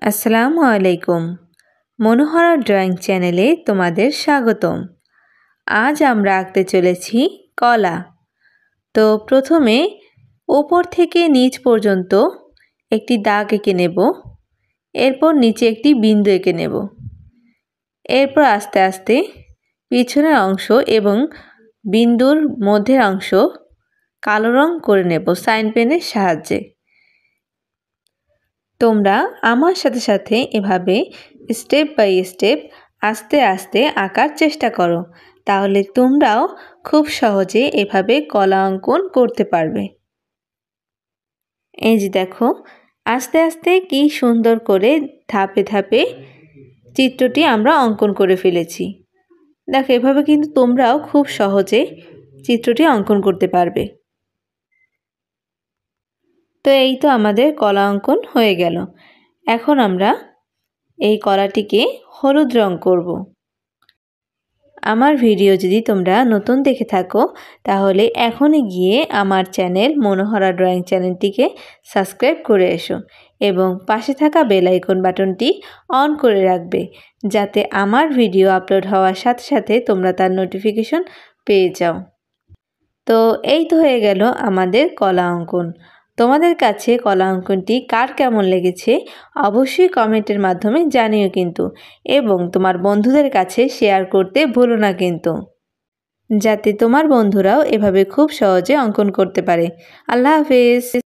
আসসালামু আলাইকুম। মনোহরা ড্রয়িং চ্যানেলে তোমাদের স্বাগতম। আজ আমরা আঁকতে চলেছি কলা। তো প্রথমে উপর থেকে নিচ পর্যন্ত একটি দাগ এঁকে নেব। এরপর নিচে একটি বিন্দু এঁকে নেব। এরপর আস্তে আস্তে পিছনের অংশ এবং বিন্দুর মধ্যের অংশ কালো রং করে নেব সাইন পেনের সাহায্যে। তোমরা আমার সাথে সাথে এভাবে স্টেপ বাই স্টেপ আস্তে আস্তে আঁকার চেষ্টা করো, তাহলে তোমরাও খুব সহজে এভাবে কলা অঙ্কন করতে পারবে। এই যে দেখো, আস্তে আস্তে কি সুন্দর করে ধাপে ধাপে চিত্রটি আমরা অঙ্কন করে ফেলেছি। দেখো, এভাবে কিন্তু তোমরাও খুব সহজে চিত্রটি অঙ্কন করতে পারবে। তো এই তো আমাদের কলা অঙ্কন হয়ে গেল। এখন আমরা এই কলাটিকে হলুদ রং করব। আমার ভিডিও যদি তোমরা নতুন দেখে থাকো তাহলে এখনই গিয়ে আমার চ্যানেল মনোহরা ড্রয়িং চ্যানেলটিকে সাবস্ক্রাইব করে এসো এবং পাশে থাকা বেল আইকন বাটনটি অন করে রাখবে, যাতে আমার ভিডিও আপলোড হওয়ার সাথে সাথে তোমরা তার নোটিফিকেশন পেয়ে যাও। তো এই তো হয়ে গেল আমাদের কলা অঙ্কন। তোমাদের কাছে কলা অঙ্কনটি কার কেমন লেগেছে অবশ্যই কমেন্টের মাধ্যমে জানিও কিন্তু, এবং তোমার বন্ধুদের কাছে শেয়ার করতে ভুলো না কিন্তু, যাতে তোমার বন্ধুরাও এভাবে খুব সহজে অঙ্কন করতে পারে। আল্লাহ হাফেজ।